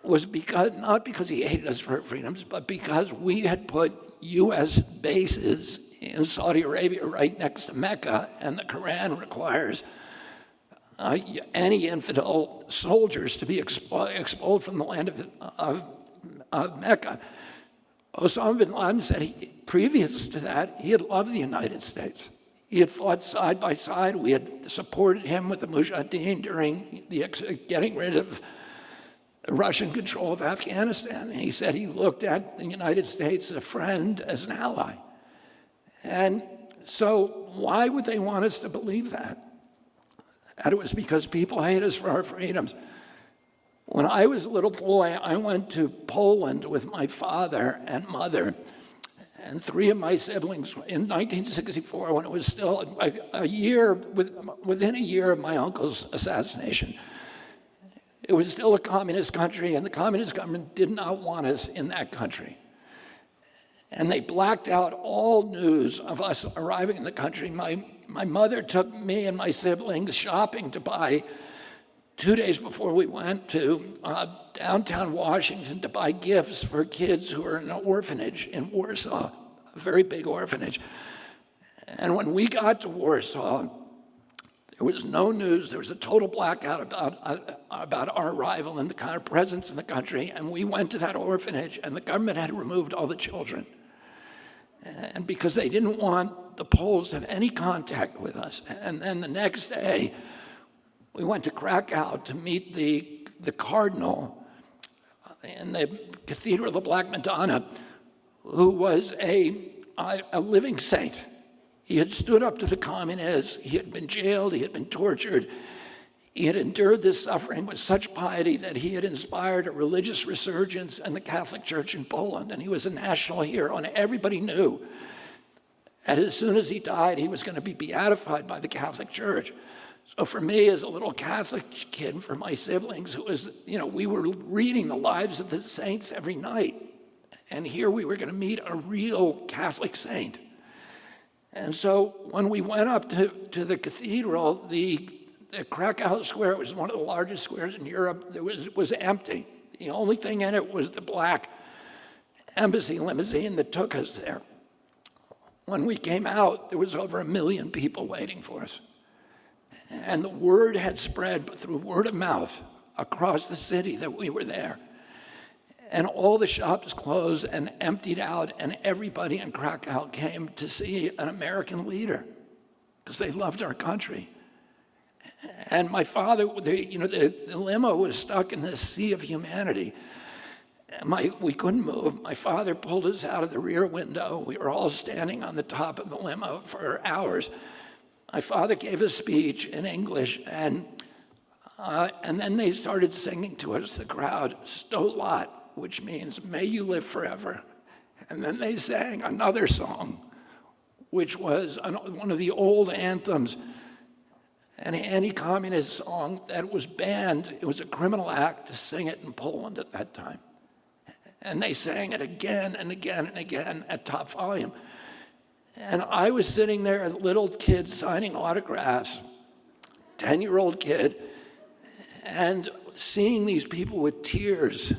was not because he hated us for our freedoms, but because we had put U.S. bases in Saudi Arabia right next to Mecca, and the Quran requires any infidel soldiers to be expelled from the land of Mecca. Osama bin Laden said previous to that, he had loved the United States. He had fought side by side. We had supported him with the Mujahideen during getting rid of Russian control of Afghanistan. And he said he looked at the United States as a friend, as an ally. And so why would they want us to believe that? That it was because people hate us for our freedoms. When I was a little boy, I went to Poland with my father and mother and three of my siblings in 1964, when it was still within a year of my uncle's assassination. It was still a communist country, and the communist government did not want us in that country. And they blacked out all news of us arriving in the country. My mother took me and my siblings shopping to buy, 2 days before we went to downtown Washington, to buy gifts for kids who were in an orphanage in Warsaw, a very big orphanage. And when we got to Warsaw, there was no news. There was a total blackout about our arrival and the kind of presence in the country. And we went to that orphanage, and the government had removed all the children. And because they didn't want the Poles to have any contact with us. And then the next day, we went to Krakow to meet the cardinal in the Cathedral of the Black Madonna, who was a living saint. He had stood up to the communists. He had been jailed. He had been tortured. He had endured this suffering with such piety that he had inspired a religious resurgence in the Catholic Church in Poland, and he was a national hero, and everybody knew that as soon as he died, he was going to be beatified by the Catholic Church. So for me, as a little Catholic kid, and for my siblings, it was, we were reading the lives of the saints every night, and here we were going to meet a real Catholic saint. And so when we went up to the cathedral, the Krakow Square, it was one of the largest squares in Europe, was empty. The only thing in it was the black embassy limousine that took us there. When we came out, there was over 1 million people waiting for us. And the word had spread through word of mouth across the city that we were there. And all the shops closed and emptied out, and everybody in Krakow came to see an American leader because they loved our country. And my father, the limo was stuck in this sea of humanity. We couldn't move. My father pulled us out of the rear window. We were all standing on the top of the limo for hours. My father gave a speech in English, and And then they started singing to us, the crowd, Stolat, which means may you live forever. And then they sang another song, which was one of the old anthems, an anti-communist song that was banned. It was a criminal act to sing it in Poland at that time. And they sang it again and again and again at top volume. And I was sitting there, a little kid signing autographs, 10-year-old kid, and seeing these people with tears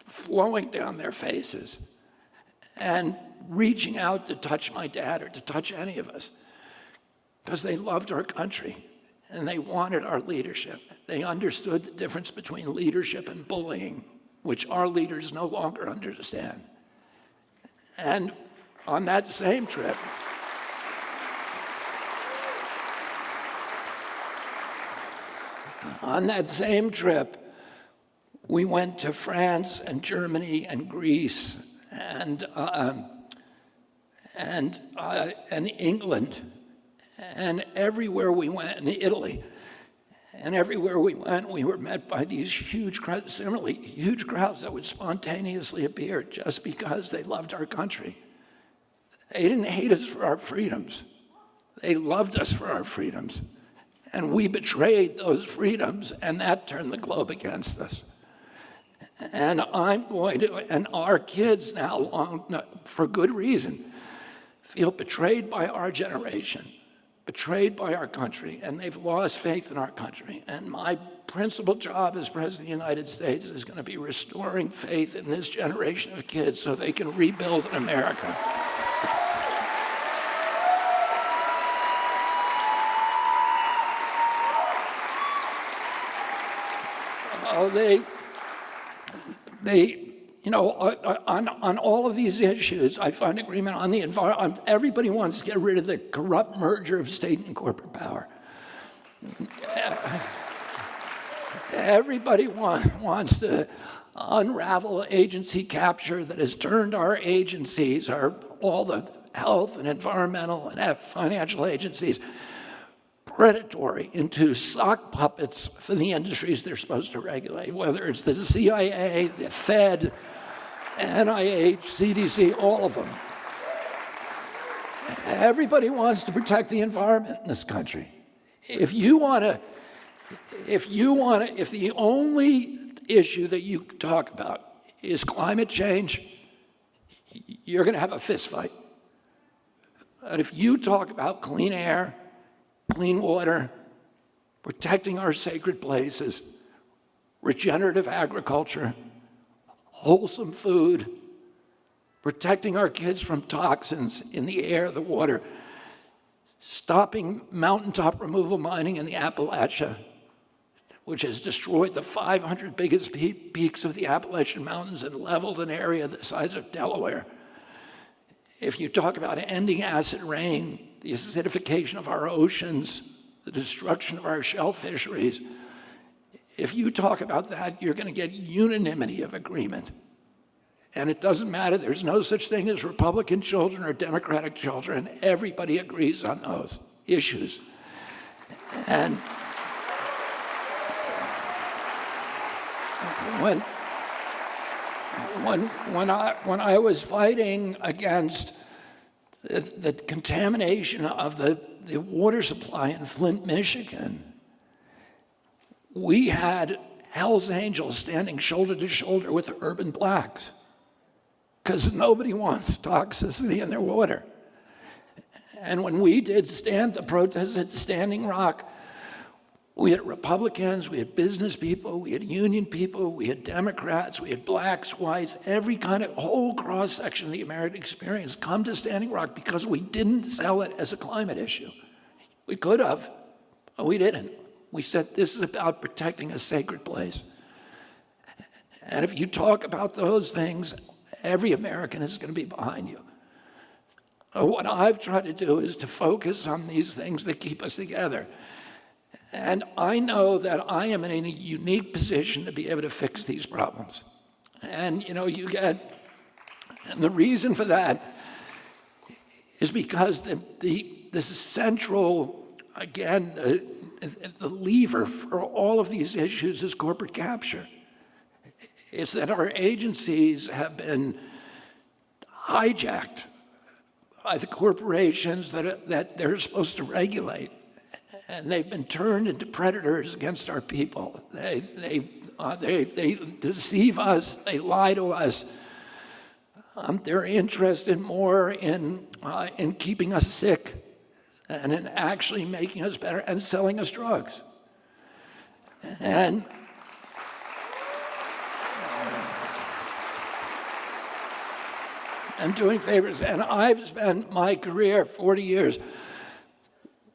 flowing down their faces and reaching out to touch my dad or to touch any of us because they loved our country and they wanted our leadership. They understood the difference between leadership and bullying, which our leaders no longer understand. And on that same trip, we went to France and Germany and Greece and England, and everywhere we went, in Italy, and everywhere we went, we were met by these huge crowds, similarly huge crowds that would spontaneously appear just because they loved our country. They didn't hate us for our freedoms. They loved us for our freedoms. And we betrayed those freedoms, and that turned the globe against us. And and our kids now, for good reason, feel betrayed by our generation, betrayed by our country, and they've lost faith in our country. And my principal job as President of the United States is going to be restoring faith in this generation of kids so they can rebuild an America. On all of these issues, I find agreement on the environment. Everybody wants to get rid of the corrupt merger of state and corporate power. Everybody wants to unravel agency capture that has turned our agencies, all the health and environmental and financial agencies, predatory, into sock puppets for the industries they're supposed to regulate, whether it's the CIA, the Fed, NIH, CDC, all of them. Everybody wants to protect the environment in this country. If the only issue that you talk about is climate change, you're going to have a fist fight. But if you talk about clean air, clean water, protecting our sacred places, regenerative agriculture, wholesome food, protecting our kids from toxins in the air, the water, stopping mountaintop removal mining in the Appalachia, which has destroyed the 500 biggest peaks of the Appalachian Mountains and leveled an area the size of Delaware. If you talk about ending acid rain, the acidification of our oceans, the destruction of our shell fisheries, if you talk about that, you're going to get unanimity of agreement. And it doesn't matter. There's no such thing as Republican children or Democratic children. Everybody agrees on those issues. And when I was fighting against the contamination of the water supply in Flint, Michigan, we had Hell's Angels standing shoulder to shoulder with urban blacks because nobody wants toxicity in their water. And when we did the protest at Standing Rock, we had Republicans, we had business people, we had union people, we had Democrats, we had blacks, whites, every kind of whole cross-section of the American experience come to Standing Rock because we didn't sell it as a climate issue. We could have, but we didn't. We said this is about protecting a sacred place. And if you talk about those things, every American is going to be behind you. What I've tried to do is to focus on these things that keep us together. And I know that I am in a unique position to be able to fix these problems. And and the reason for that is because the central, again, the lever for all of these issues is corporate capture. It's that our agencies have been hijacked by the corporations that they're supposed to regulate, and they've been turned into predators against our people. They deceive us, they lie to us. They're interested more in keeping us sick and in actually making us better and selling us drugs. And doing favors. And I've spent my career, 40 years,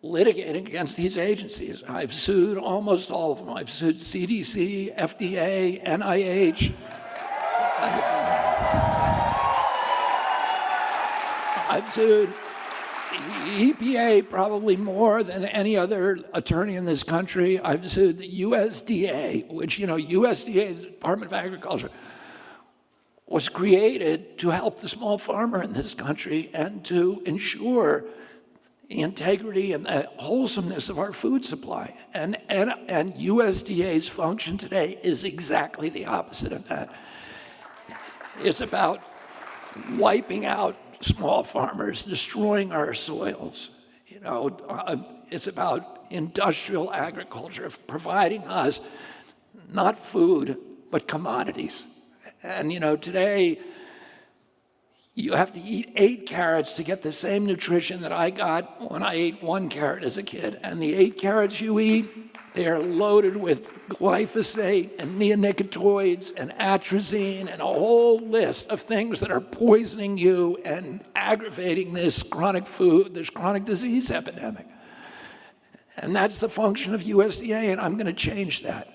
litigating against these agencies. I've sued almost all of them. I've sued CDC, FDA, NIH. I've sued EPA probably more than any other attorney in this country. I've sued the USDA, which, USDA, the Department of Agriculture, was created to help the small farmer in this country and to ensure the integrity and the wholesomeness of our food supply. And USDA's function today is exactly the opposite of that. It's about wiping out small farmers, destroying our soils. It's about industrial agriculture, providing us not food, but commodities. And today, you have to eat 8 carrots to get the same nutrition that I got when I ate 1 carrot as a kid. And the 8 carrots you eat, they are loaded with glyphosate and neonicotinoids and atrazine and a whole list of things that are poisoning you and aggravating this chronic disease epidemic. And that's the function of USDA, and I'm going to change that.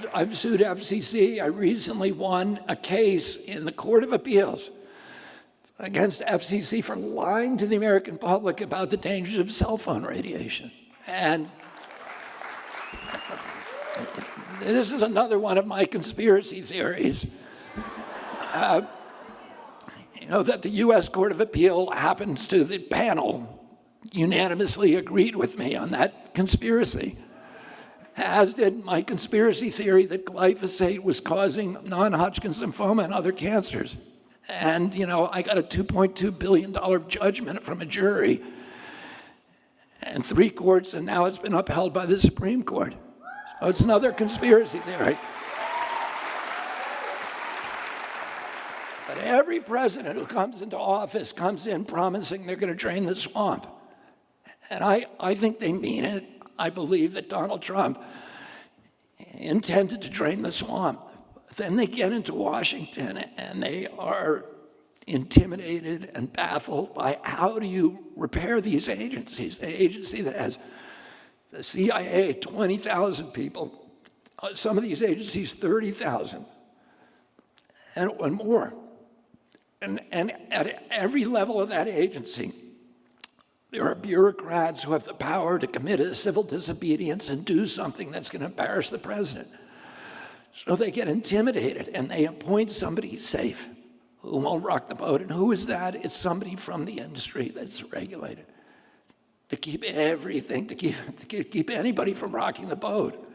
I've sued FCC. I recently won a case in the Court of Appeals against FCC for lying to the American public about the dangers of cell phone radiation. And this is another one of my conspiracy theories. That the U.S. Court of Appeal happens to, the panel unanimously agreed with me on that conspiracy, as did my conspiracy theory that glyphosate was causing non-Hodgkin's lymphoma and other cancers. And, I got a $2.2 billion judgment from a jury and 3 courts, and now it's been upheld by the Supreme Court. So it's another conspiracy theory. But every president who comes into office comes in promising they're going to drain the swamp. And I think they mean it. I believe that Donald Trump intended to drain the swamp. Then they get into Washington and they are intimidated and baffled by how do you repair these agencies? The agency that has the CIA, 20,000 people, some of these agencies, 30,000, and more. And at every level of that agency, there are bureaucrats who have the power to commit a civil disobedience and do something that's going to embarrass the president. So they get intimidated and they appoint somebody safe who won't rock the boat. And who is that? It's somebody from the industry that's regulated to keep everything, to keep anybody from rocking the boat.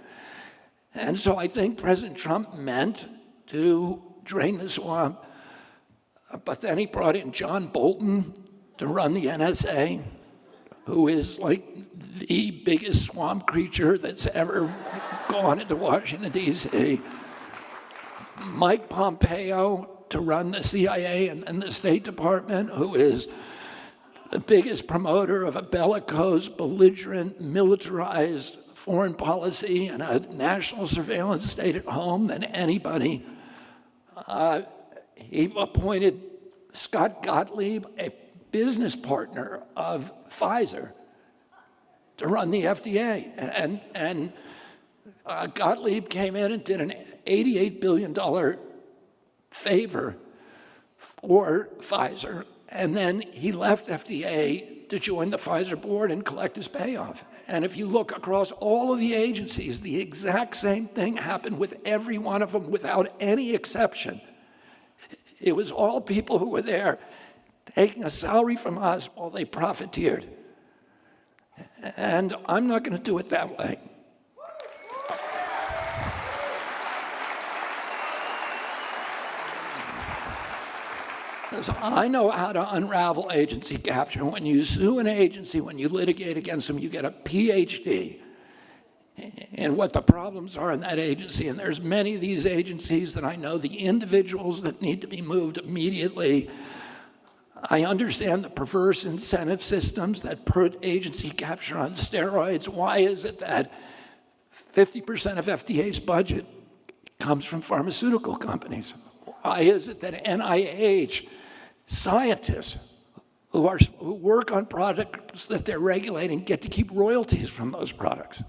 And so I think President Trump meant to drain the swamp, but then he brought in John Bolton to run the NSA, who is like the biggest swamp creature that's ever gone into Washington, D.C. Mike Pompeo to run the CIA and the State Department, who is the biggest promoter of a bellicose, belligerent, militarized foreign policy and a national surveillance state at home than anybody. He appointed Scott Gottlieb, a business partner of Pfizer, to run the FDA. And Gottlieb came in and did an $88 billion favor for Pfizer. And then he left FDA to join the Pfizer board and collect his payoff. And if you look across all of the agencies, the exact same thing happened with every one of them without any exception. It was all people who were there taking a salary from us while they profiteered. And I'm not going to do it that way. Because I know how to unravel agency capture. When you sue an agency, when you litigate against them, you get a PhD in what the problems are in that agency. And there's many of these agencies that I know, the individuals that need to be moved immediately. I understand the perverse incentive systems that put agency capture on steroids. Why is it that 50% of FDA's budget comes from pharmaceutical companies? Why is it that NIH scientists who work on products that they're regulating get to keep royalties from those products?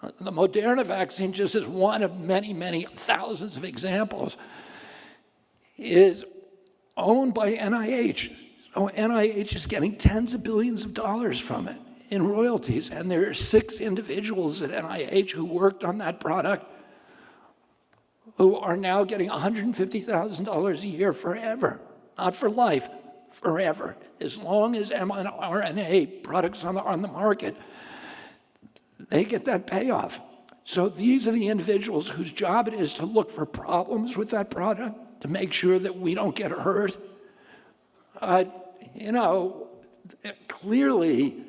The Moderna vaccine, just as one of many, many thousands of examples, is owned by NIH. So NIH is getting tens of billions of dollars from it in royalties. And there are 6 individuals at NIH who worked on that product who are now getting $150,000 a year forever. Not for life, forever. As long as mRNA products are on the market, they get that payoff. So these are the individuals whose job it is to look for problems with that product, to make sure that we don't get hurt. Clearly,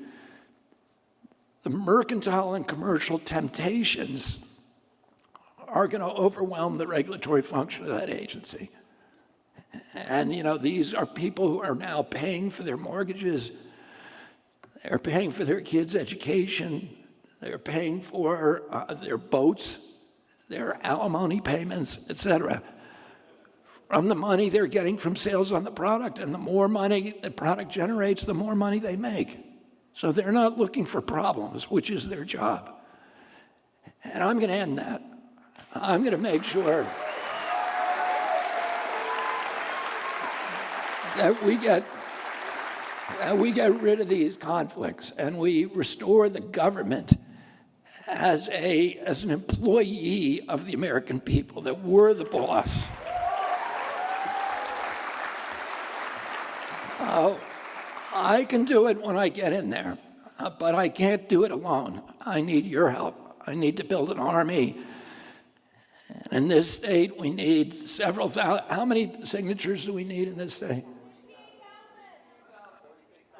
the mercantile and commercial temptations are going to overwhelm the regulatory function of that agency. And, these are people who are now paying for their mortgages, they're paying for their kids' education, they're paying for their boats, their alimony payments, etc., from the money they're getting from sales on the product. And the more money the product generates, the more money they make. So they're not looking for problems, which is their job. And I'm going to end that. I'm going to make sure that we get rid of these conflicts and we restore the government as an employee of the American people, that we're the boss. I can do it when I get in there, but I can't do it alone. I need your help. I need to build an army. And in this state, we need several thousand. How many signatures do we need in this state?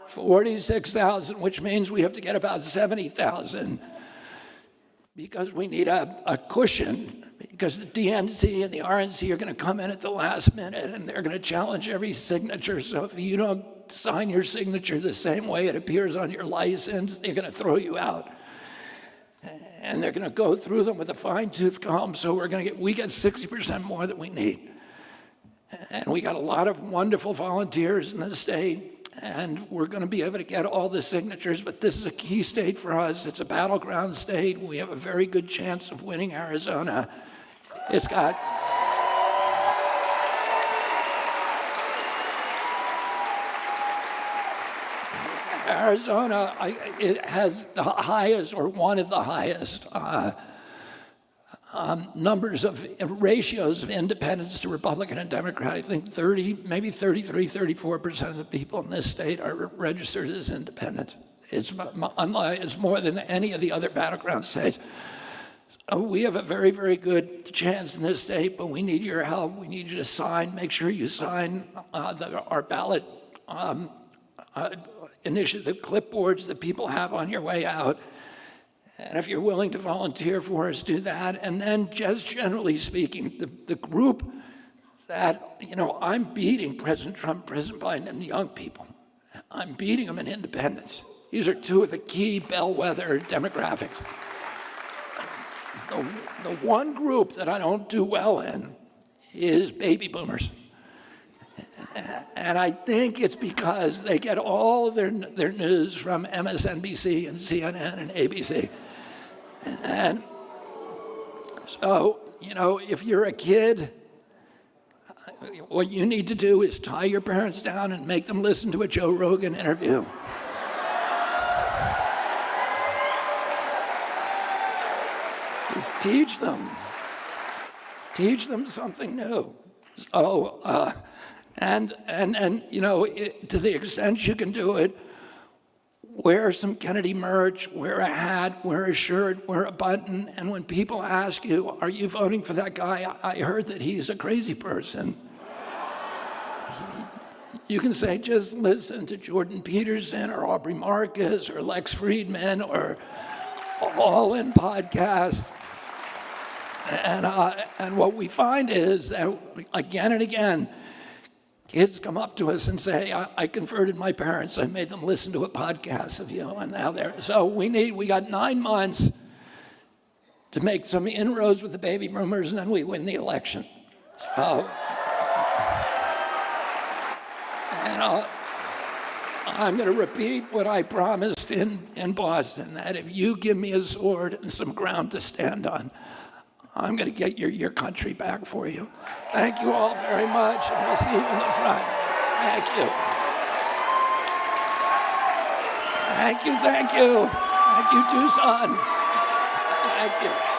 46,000, which means we have to get about 70,000, because we need a cushion, because the DNC and the RNC are going to come in at the last minute and they're going to challenge every signature. So if you don't sign your signature the same way it appears on your license, they're going to throw you out. And they're going to go through them with a fine-tooth comb. So we get 60% more than we need. And we got a lot of wonderful volunteers in the state. And we're going to be able to get all the signatures, but this is a key state for us. It's a battleground state. We have a very good chance of winning Arizona. It's got Arizona. It has the highest, or one of the highest, numbers of ratios of independents to Republican and Democrat. I think 30, maybe 33, 34% of the people in this state are registered as independents. It's more than any of the other battleground states. So we have a very, very good chance in this state, but we need your help. We need you to sign. Make sure you sign our ballot initiative clipboards that people have on your way out. And if you're willing to volunteer for us, do that. And then, just generally speaking, the group that, I'm beating President Trump, President Biden, and young people. I'm beating them in independence. These are 2 of the key bellwether demographics. The one group that I don't do well in is baby boomers. And I think it's because they get all of their news from MSNBC and CNN and ABC. And so, if you're a kid, what you need to do is tie your parents down and make them listen to a Joe Rogan interview. Just teach them something new. So, and you know, to the extent you can do it, wear some Kennedy merch, wear a hat, wear a shirt, wear a button, and when people ask you, are you voting for that guy? I heard that he's a crazy person. You can say, just listen to Jordan Peterson or Aubrey Marcus or Lex Friedman or All In podcast. And what we find is that again and again, kids come up to us and say, I converted my parents. I made them listen to a podcast of you, and now they're, so we got 9 months to make some inroads with the baby boomers, and then we win the election. So, and I'm going to repeat what I promised in Boston, that if you give me a sword and some ground to stand on, I'm going to get your country back for you. Thank you all very much, and we'll see you in the front. Thank you. Thank you, thank you. Thank you, Tucson. Thank you.